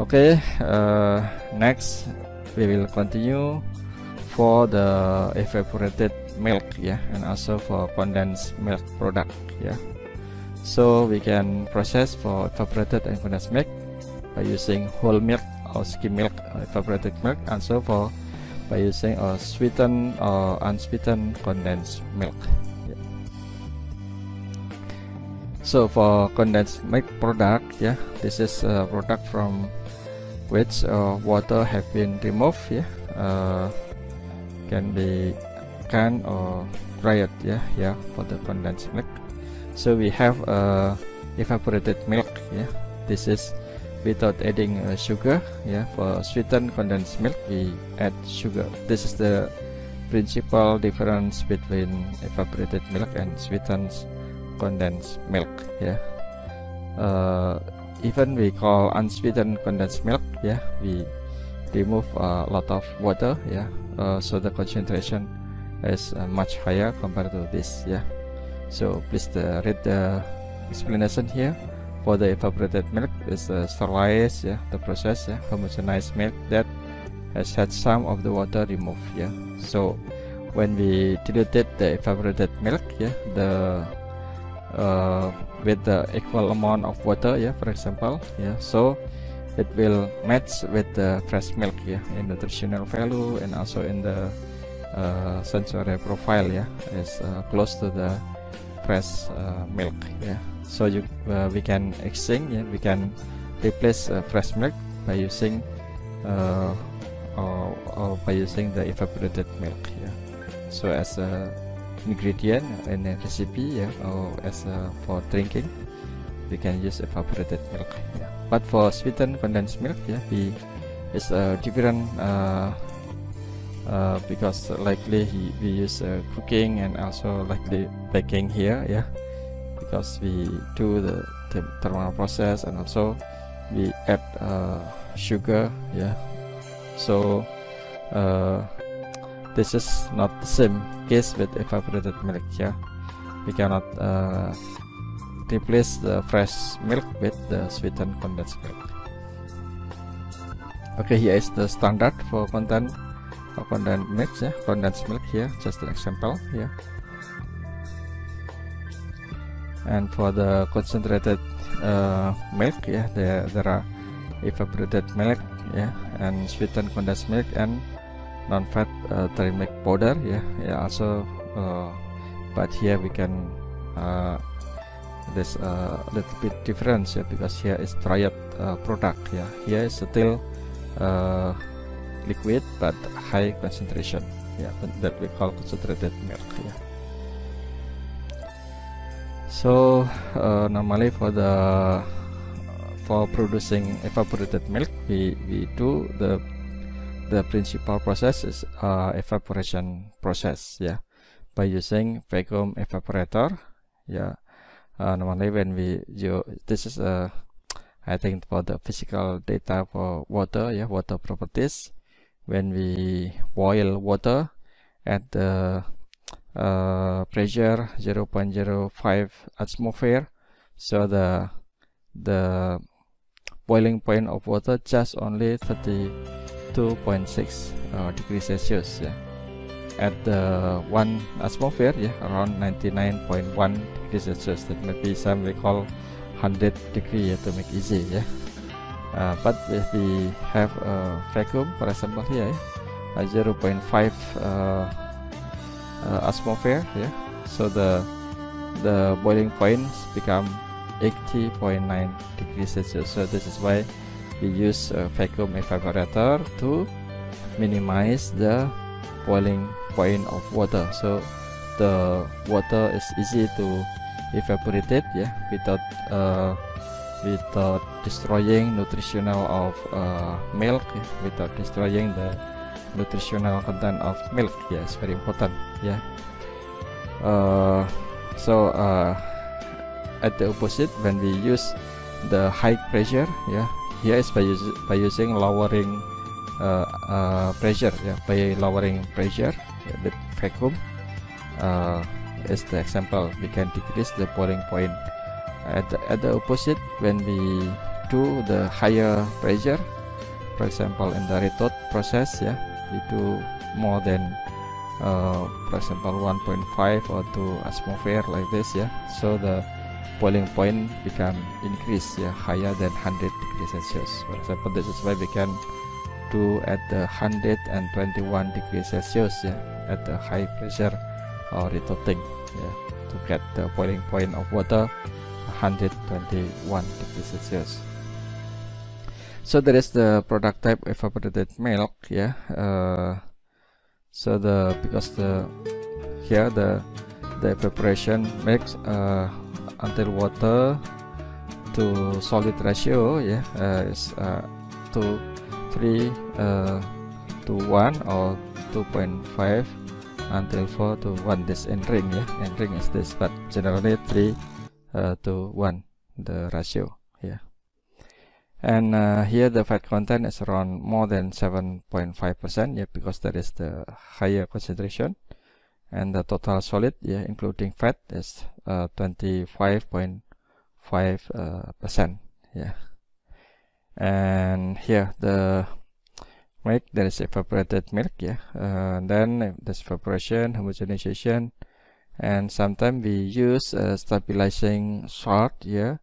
Okay, next we will continue for the evaporated milk, and also for condensed milk product, So we can process for evaporated and condensed milk by using whole milk or skim milk or evaporated milk, and so for by using a sweetened or unsweetened condensed milk. So for condensed milk product, this is a product from which water have been removed, can be canned or dried, for the condensed milk. So we have evaporated milk, this is without adding sugar, for sweetened condensed milk we add sugar. This is the principal difference between evaporated milk and sweetened condensed milk, even we call unsweetened condensed milk, we remove a lot of water, so the concentration is much higher compared to this, So please read the explanation here. For the evaporated milk is sterilized, the process, homogenized milk that has had some of the water removed, So when we diluted the evaporated milk, the with the equal amount of water, for example, so it will match with the fresh milk, in nutritional value and also in the sensory profile, is close to the fresh milk, So we can exchange, we can replace fresh milk by using or by using the evaporated milk, So as a ingredient in a recipe, or as for drinking, we can use evaporated milk, But for sweetened condensed milk, it's different because likely we use cooking and also likely baking here, because we do the thermal process and also we add sugar, So this is not the same case with evaporated milk, We cannot replace the fresh milk with the sweetened condensed milk. Okay, here is the standard for content of condensed milk, condensed milk here, just an example here. And for the concentrated milk, there are evaporated milk, and sweetened condensed milk and non-fat dairy milk powder, also, but here we can there's a little bit difference, because here is dried product, here is still liquid but high concentration, that we call concentrated milk, So normally for producing evaporated milk, we do the principal process is evaporation process, by using vacuum evaporator, normally when this is I think for the physical data for water, water properties. When we boil water at the pressure 0.05 atmosphere, so the boiling point of water just only 32.6 degrees Celsius, at the 1 atmosphere, around 99.1 degrees Celsius. That may be some we call 100 degree, to make easy, but if we have a vacuum, for example here, 0.5 atmosphere, so the boiling points become 80.9 degrees Celsius. So this is why we use a vacuum evaporator to minimize the boiling point of water, so the water is easy to evaporate it, without destroying nutritional of milk, without destroying the nutritional content of milk. It's very important, so at the opposite, when we use the high pressure, here is by using lowering pressure, by lowering pressure with vacuum, is the example. We can decrease the boiling point. At the opposite, when we do the higher pressure, for example in the retort process, yeah, we do more than for example 1.5 or 2 atmosphere like this, yeah, so the boiling point become increase, yeah, higher than 100 degrees Celsius. For example, this is why we can do at the 121 degrees Celsius, yeah, at the high pressure or retorting, yeah, to get the boiling point of water 121 degrees Celsius. So that is the product type evaporated milk, yeah. So because here the evaporation makes until water to solid ratio, yeah, is 3 to 1 or 2.5 until 4 to 1. This entering, yeah, entering is this, but generally 3 to 1 the ratio, yeah. And here the fat content is around more than 7.5%, yeah, because that is the higher concentration. And the total solid, yeah, including fat, is 25.5%, yeah. And here the milk, there is evaporated milk, yeah. Then there's evaporation, homogenization, and sometimes we use stabilizing salt, yeah.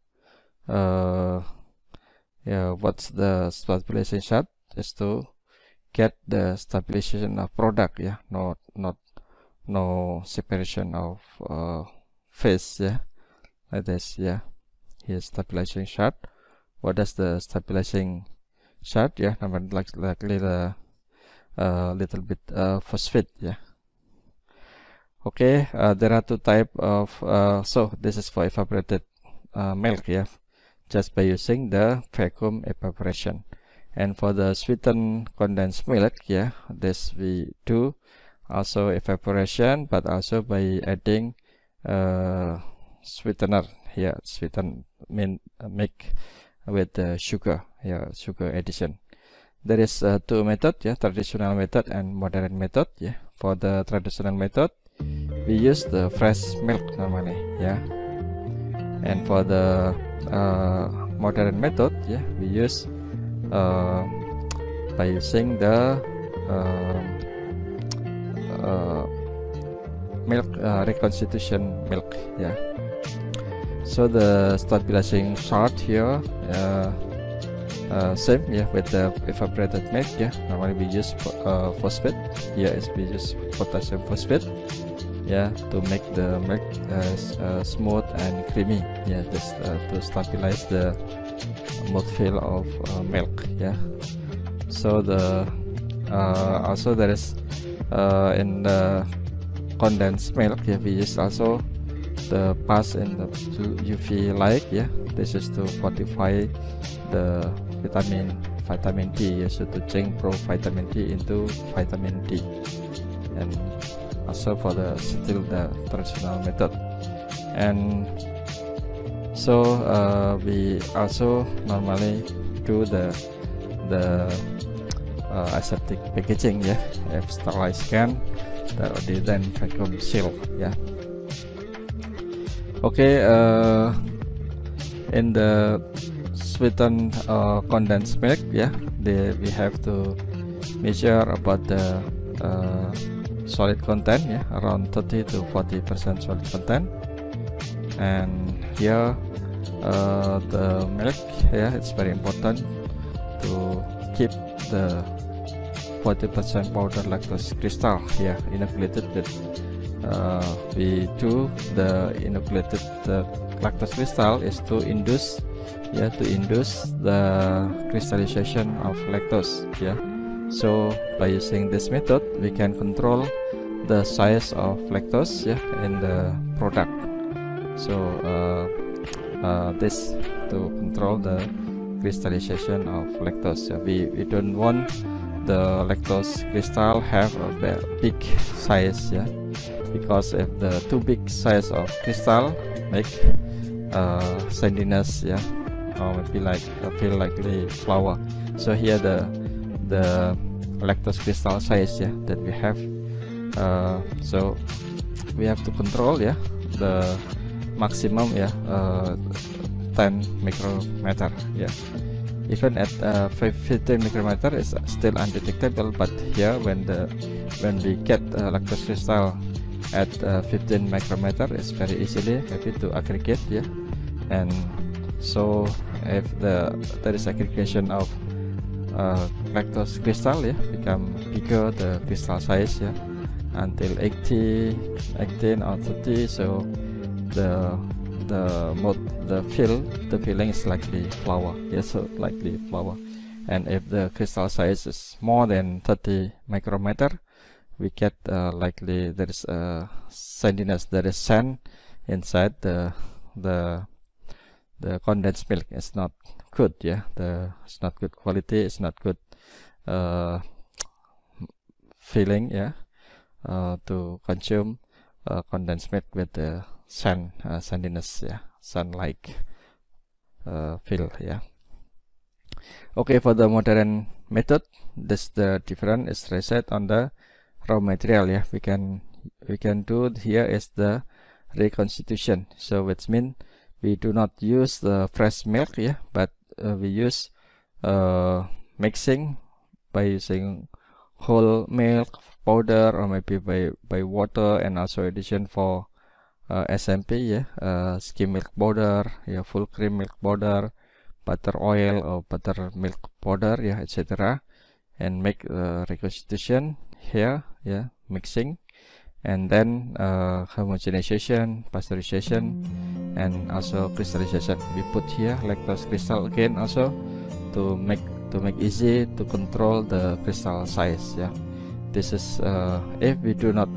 Yeah, what's the stabilization salt? Is to get the stabilization of product, yeah, no separation of phase, yeah, like this, yeah. Here's stabilizing salt. What is the stabilizing salt? Yeah, like little little bit phosphate, yeah. Okay, there are two type of so this is for evaporated milk, yeah, just by using the vacuum evaporation. And for the sweetened condensed milk, yeah, this we do also evaporation, but also by adding sweetener here. Sweeten mean make with the sugar, yeah, sugar addition. There is two method, yeah, traditional method and modern method, yeah. For the traditional method, we use the fresh milk normally, yeah. And for the modern method, yeah, we use by using the milk reconstitution milk, yeah. So the stabilizing salt here, same, yeah, with the evaporated milk, yeah. Normally we use phosphate. Here is we use potassium phosphate, yeah, to make the milk smooth and creamy, yeah, just to stabilize the mouthfeel of milk, yeah. So the also there is in the condensed milk, yeah, we use also the pass in the UV light, yeah. This is to fortify the vitamin D, yeah, so to change vitamin D into vitamin D. And also for the still the traditional method. And so we also normally do the aseptic packaging, yeah. If sterilized can, then vacuum seal, yeah. Okay, in the sweetened condensed milk, yeah, we have to measure about the solid content, yeah, around 30 to 40% solid content. And here the milk, yeah, it's very important to keep the 40% powder lactose crystal, yeah, inoculated with we do the inoculated lactose crystal is to induce, yeah, to induce the crystallization of lactose, yeah. So by using this method, we can control the size of lactose, yeah, in the product. So this to control the crystallization of lactose, yeah. We don't want the lactose crystal have a big size, yeah, because if the too big size of crystal make sandiness, yeah, or maybe like feel like the flour. So here the lactose crystal size, yeah, that we have, so we have to control, yeah, the maximum, yeah, 10 micrometer. Yeah, even at 15 micrometer is still undetectable, but here when we get lactose crystal at 15 micrometer, it's very easily maybe to aggregate. Yeah, and so if there is aggregation of lactose crystal, yeah, become bigger the crystal size, yeah, until 18 or 30. So the filling is likely flour. Yes, so likely flour. And if the crystal size is more than 30 micrometer, we get likely there is sandiness, there is sand inside the condensed milk. It's not good. Yeah, it's not good quality, it's not good feeling. Yeah, to consume condensed milk with the sandiness, yeah, sand-like feel. Yeah. Okay, for the modern method, this the difference is reset on the raw material. Yeah, we can do here is the reconstitution. So which means we do not use the fresh milk, yeah, but we use mixing by using whole milk powder, or maybe by water, and also addition for SMP, yeah, skim milk powder, yeah, full cream milk powder, butter oil or butter milk powder, yeah, etc., and make reconstitution here, yeah, mixing, and then homogenization, pasteurization, and also crystallization. We put here lactose crystal again also to make easy to control the crystal size. Yeah, this is if we do not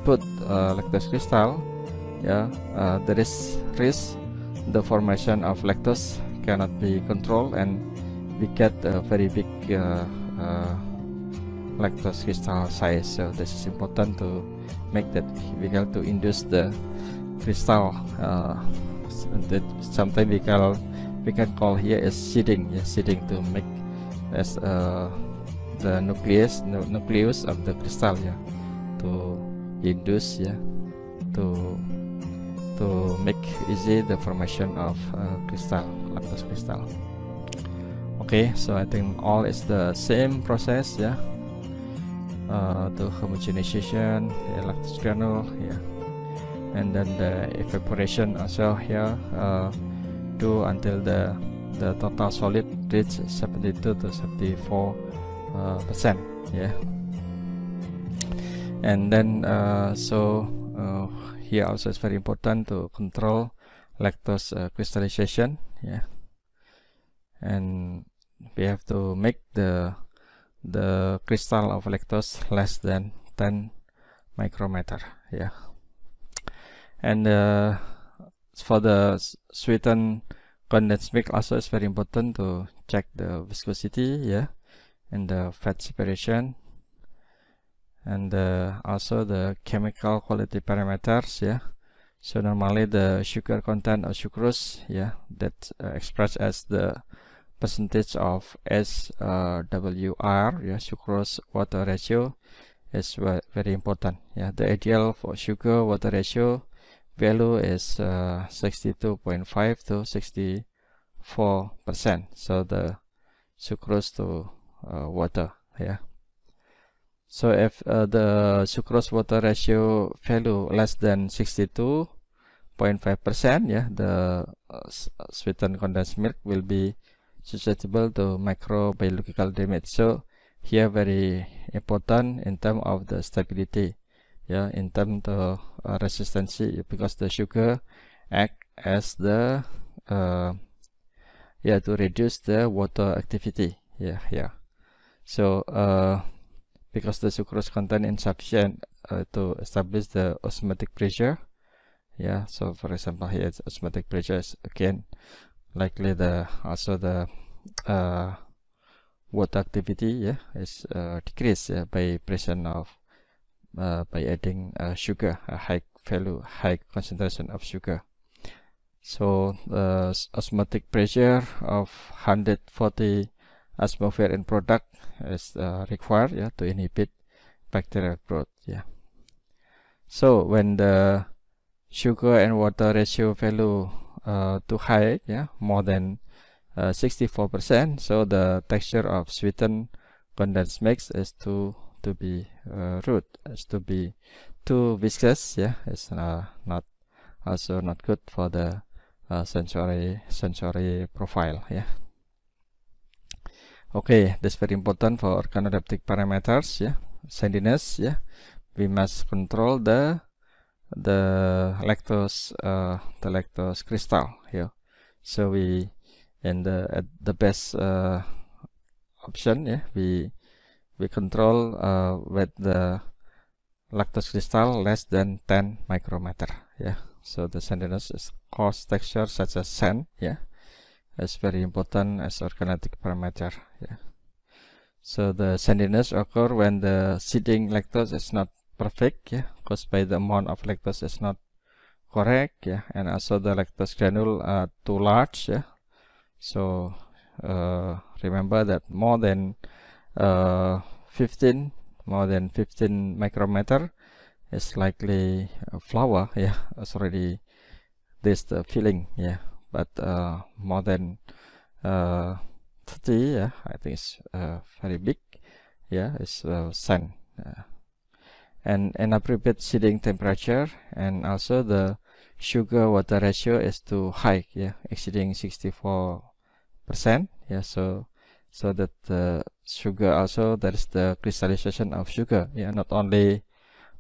put lactose crystal, yeah, there is risk the formation of lactose cannot be controlled, and we get a very big lactose crystal size. So this is important to make that we have to induce the crystal. That sometimes we can call here as seeding. Yeah, seeding to make as the nucleus of the crystal. Yeah, to induce. Yeah, to make easy the formation of lactose crystal. Okay, so I think all is the same process. Yeah, the homogenization, the lactose granule, yeah, and then the evaporation also here, do until the total solid reach 72 to 74%. Yeah, and then here also it's very important to control lactose crystallization. Yeah, and we have to make the crystal of lactose less than 10 micrometer. Yeah, and for the sweetened condensed milk also it's very important to check the viscosity, yeah, and the fat separation, and also the chemical quality parameters. Yeah, so normally the sugar content of sucrose, yeah, that's expressed as the percentage of SWR, yeah, sucrose water ratio, is very important. Yeah, the ideal for sugar water ratio value is 62.5 to 64%. So the sucrose to water. Yeah. So if the sucrose water ratio value less than 62.5%, yeah, the sweetened condensed milk will be susceptible to microbiological damage. So here very important in terms of the stability, yeah, in terms of resistance, because the sugar act as the yeah, to reduce the water activity. Yeah, yeah. So because the sucrose content insufficient to establish the osmotic pressure. Yeah, so for example here it's osmotic pressure is again likely also the water activity, yeah, is decreased, yeah, by presence of by adding sugar, a high concentration of sugar. So osmotic pressure of 140 atmosphere in product is required, yeah, to inhibit bacterial growth. Yeah. So when the sugar and water ratio value too high, yeah, more than 64%, so the texture of sweetened condensed mix is to be rude, is to be too viscous, yeah. It's not also not good for the sensory profile, yeah. Okay, that's very important for organoleptic parameters, yeah. Sandiness, yeah. We must control the lactose crystal here. So we in the best option, yeah, we control with the lactose crystal less than 10 micrometer, yeah. So the sandiness is coarse texture such as sand, yeah. It's very important as organoleptic parameter, yeah. So the sandiness occur when the seeding lactose is not perfect, yeah, caused by the amount of lactose is not correct, yeah, and also the lactose granule are too large, yeah. So remember that more than 15 micrometer is likely flour, yeah. It's already this the filling, yeah. But more than 30, yeah, I think it's very big, yeah. It's sand. And inappropriate seeding temperature, and also the sugar water ratio is too high, yeah, exceeding 64%, yeah. So that the sugar also, that is the crystallization of sugar, yeah, not only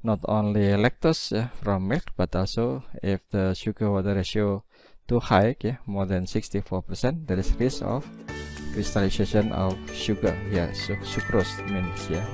lactose, yeah, from milk, but also if the sugar water ratio too high, yeah, more than 64%, there is risk of crystallization of sugar, yeah. So sucrose means, yeah.